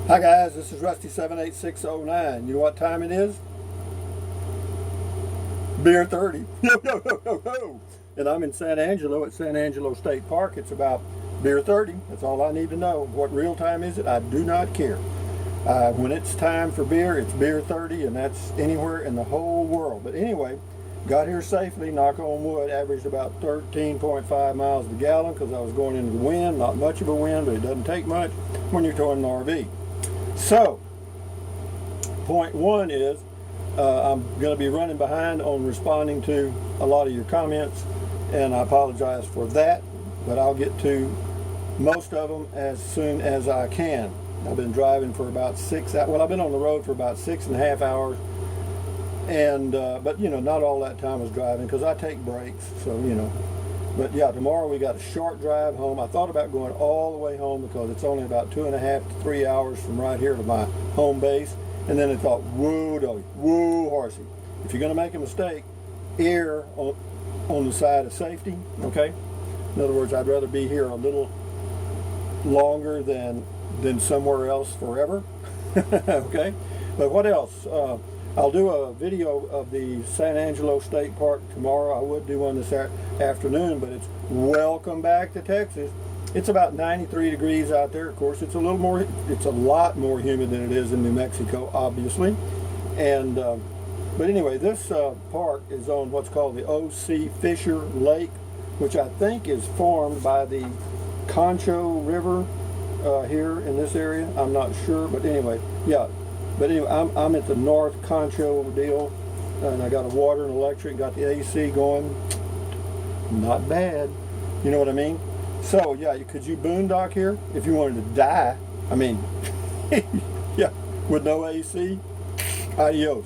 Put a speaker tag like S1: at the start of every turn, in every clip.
S1: Hi guys, this is Rusty78609. You know what time it is? Beer 30. Yo, yo, yo, yo, yo. And I'm in San Angelo at San Angelo State Park. It's about beer 30. That's all I need to know. What real time is it? I do not care. When it's time for beer, it's beer 30, and that's anywhere in the whole world. But anyway, got here safely, knock on wood, averaged about 13.5 miles a gallon because I was going into the wind. Not much of a wind, but it doesn't take much when you're towing an RV. So, point one is I'm going to be running behind on responding to a lot of your comments, and I apologize for that, but I'll get to most of them as soon as I can. I've been driving for about I've been on the road for about 6.5 hours, and but you know, not all that time was driving because I take breaks, so you know. But yeah, tomorrow we got a short drive home. I thought about going all the way home because it's only about 2.5 to 3 hours from right here to my home base. And then I thought, whoa, doggy, whoa, horsey. If you're going to make a mistake, err on the side of safety, okay? In other words, I'd rather be here a little longer than somewhere else forever, okay? But what else? I'll do a video of the San Angelo State Park tomorrow. I would do one this afternoon, but it's welcome back to Texas. It's about 93 degrees out there. Of course, it's a lot more humid than it is in New Mexico, obviously. And but anyway, this park is on what's called the O.C. Fisher Lake, which I think is formed by the Concho River here in this area. I'm not sure, but anyway, yeah. But anyway, I'm at the North Concho deal, and I got a water and electric, got the AC going. Not bad, you know what I mean? So yeah, could you boondock here if you wanted to die? I mean, yeah, with no AC, adios.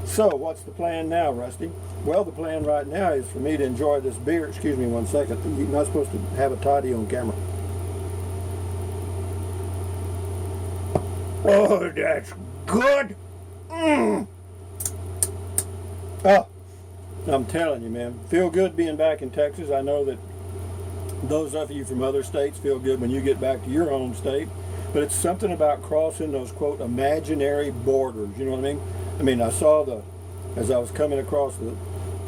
S1: So what's the plan now, Rusty? Well, the plan right now is for me to enjoy this beer. Excuse me one second. You're not supposed to have a toddy on camera. Oh, that's good. Oh, I'm telling you, man, feel good being back in Texas. I know that those of you from other states feel good when you get back to your home state, but it's something about crossing those, quote, imaginary borders. You know what I mean? I mean, I saw as I was coming across the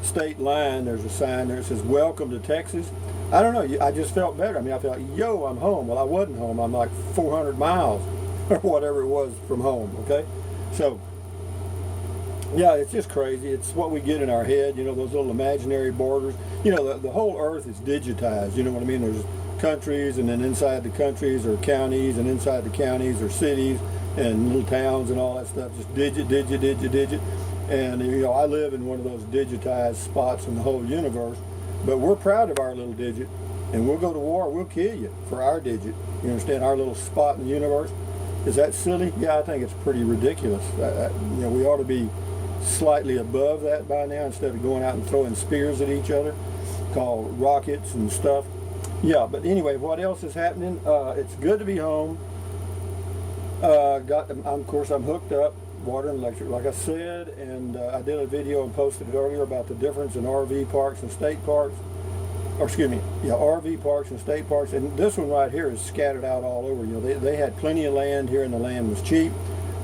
S1: state line, there's a sign there that says, welcome to Texas. I don't know, I just felt better. I mean, I felt, yo, I'm home. Well, I wasn't home. I'm like 400 miles or whatever it was from home, okay? So, yeah, it's just crazy. It's what we get in our head, you know, those little imaginary borders. You know, the whole earth is digitized, you know what I mean? There's countries, and then inside the countries are counties, and inside the counties are cities and little towns and all that stuff. Just digit. And, you know, I live in one of those digitized spots in the whole universe. But we're proud of our little digit, and we'll go to war, we'll kill you for our digit. You understand? Our little spot in the universe. Is that silly? Yeah, I think it's pretty ridiculous. You know, we ought to be slightly above that by now instead of going out and throwing spears at each other, called rockets and stuff. Yeah, but anyway, what else is happening? It's good to be home. Of course, I'm hooked up, water and electric, like I said, and I did a video and posted it earlier about the difference in RV parks and state parks. Or excuse me, yeah, RV parks and state parks, and this one right here is scattered out all over. You know, they had plenty of land here, and the land was cheap,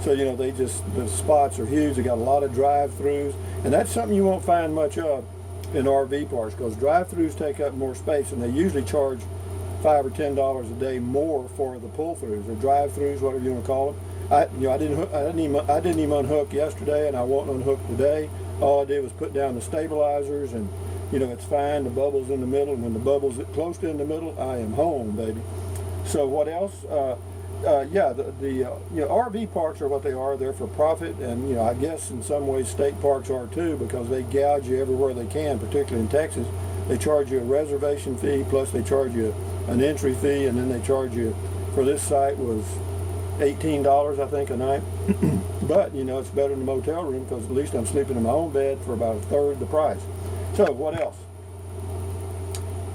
S1: so you know the spots are huge. They got a lot of drive-throughs, and that's something you won't find much of in RV parks because drive-throughs take up more space, and they usually charge $5 or $10 a day more for the pull-throughs or drive-throughs, whatever you want to call them. I didn't even unhook yesterday, and I won't unhook today. All I did was put down the stabilizers and. You know, it's fine, the bubble's in the middle, and when the bubble's close to in the middle, I am home, baby. So what else? Yeah, you know, RV parks are what they are. They're for profit, and, you know, I guess in some ways state parks are too because they gouge you everywhere they can, particularly in Texas. They charge you a reservation fee, plus they charge you an entry fee, and then they charge you, for this site was $18, I think, a night. But, you know, it's better than a motel room because at least I'm sleeping in my own bed for about a third the price. So what else?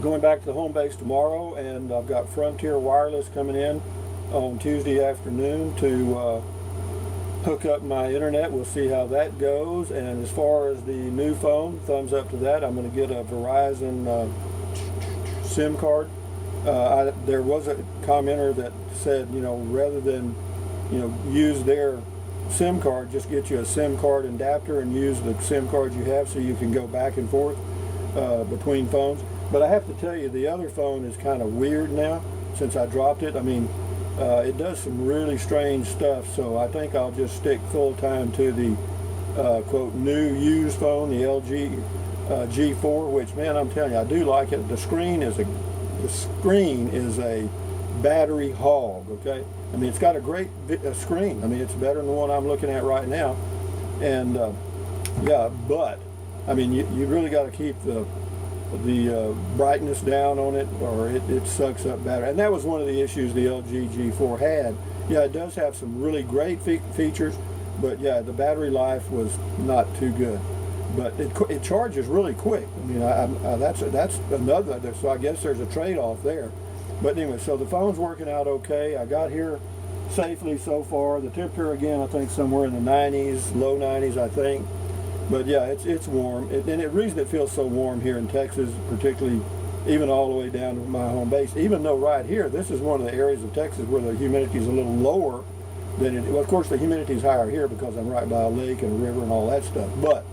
S1: Going back to the home base tomorrow, and I've got Frontier Wireless coming in on Tuesday afternoon to hook up my internet. We'll see how that goes. And as far as the new phone, thumbs up to that. I'm going to get a Verizon SIM card. There was a commenter that said, you know, rather than use their SIM card. Just get you a SIM card adapter and use the SIM card you have so you can go back and forth between phones. But I have to tell you, the other phone is kind of weird now since I dropped it. I mean, it does some really strange stuff, so I think I'll just stick full time to the quote new used phone, the LG G4, which, man, I'm telling you, I do like it. The screen is a battery hog. Okay, I mean, it's got a great screen. I mean, it's better than the one I'm looking at right now, and yeah, but I mean, you really got to keep the brightness down on it, or it sucks up battery. And that was one of the issues the LG G4 had. Yeah, it does have some really great features, but yeah, the battery life was not too good. But it charges really quick. I mean, that's another. So I guess there's a trade-off there. But anyway, so the phone's working out okay. I got here safely so far. The temperature, again, I think somewhere in the 90s, low 90s, I think. But yeah, it's warm. And the reason it feels so warm here in Texas, particularly even all the way down to my home base, even though right here, this is one of the areas of Texas where the humidity is a little lower than it. Well, of course, the humidity is higher here because I'm right by a lake and a river and all that stuff. But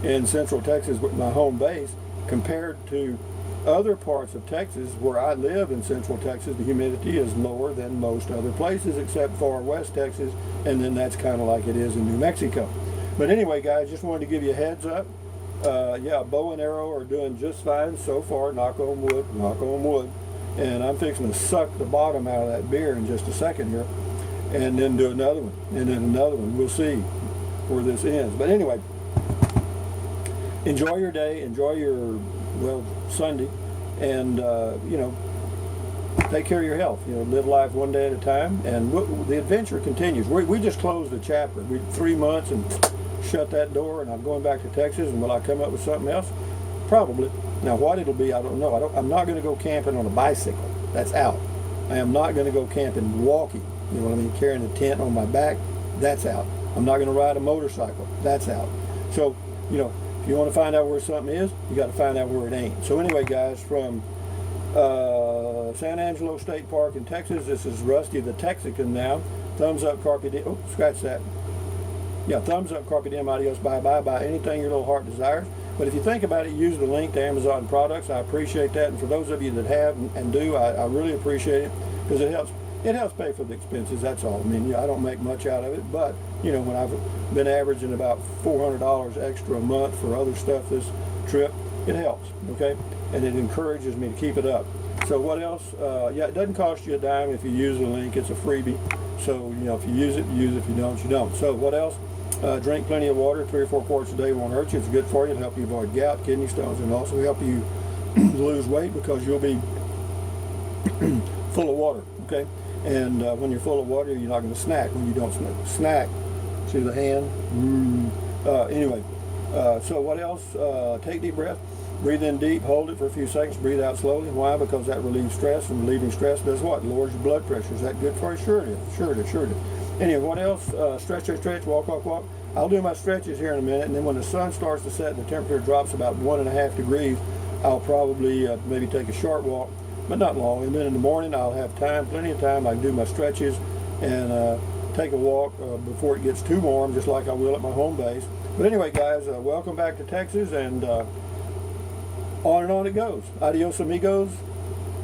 S1: in central Texas, with my home base, compared to other parts of Texas where I live in central Texas, the humidity is lower than most other places except far west Texas, and then that's kind of like it is in New Mexico. But anyway, guys, just wanted to give you a heads up. Yeah, bow and arrow are doing just fine so far, knock on wood, knock on wood. And I'm fixing to suck the bottom out of that beer in just a second here, and then do another one, and then another one. We'll see where this ends. But anyway, enjoy your day, enjoy your, well, Sunday, and take care of your health. Live life one day at a time, and the adventure continues. We just closed the chapter. 3 months and shut that door, and I'm going back to Texas. And will I come up with something else? Probably. Now, what it'll be, I don't know. I'm not going to go camping on a bicycle. That's out. I am not going to go camping walking. You know what I mean? Carrying a tent on my back. That's out. I'm not going to ride a motorcycle. That's out. So, if you want to find out where something is, you got to find out where it ain't. So anyway, guys, from San Angelo State Park in Texas, this is Rusty the Texican now. Thumbs up, carpe diem. Oh, scratch that. Yeah, thumbs up, carpe diem, adios, bye-bye, buy anything your little heart desires. But if you think about it, use the link to Amazon products. I appreciate that. And for those of you that have and do, I really appreciate it, because it helps pay for the expenses. That's all. I mean, I don't make much out of it, but when I've been averaging about $400 extra a month for other stuff this trip, it helps, okay? And it encourages me to keep it up. So what else? Yeah, it doesn't cost you a dime if you use the link. It's a freebie. So, if you use it, use it. If you don't, you don't. So what else? Drink plenty of water. 3 or 4 quarts a day won't hurt you. It's good for you. It'll help you avoid gout, kidney stones, and also help you lose weight because you'll be full of water, okay? And when you're full of water, you're not going to snack. When you don't snack, see the hand? Anyway, so what else? Take deep breath. Breathe in deep, hold it for a few seconds, breathe out slowly. Why? Because that relieves stress, and relieving stress does what? Lowers your blood pressure. Is that good for you? Sure it is. Sure it is. Sure it is. Anyway, what else? Stretch, walk, walk, walk. I'll do my stretches here in a minute, and then when the sun starts to set and the temperature drops about 1.5 degrees, I'll probably maybe take a short walk, but not long. And then in the morning, I'll have time, plenty of time. I can do my stretches and take a walk before it gets too warm, just like I will at my home base. But anyway, guys, welcome back to Texas, and on it goes. Adios, amigos.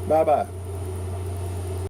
S1: Bye-bye.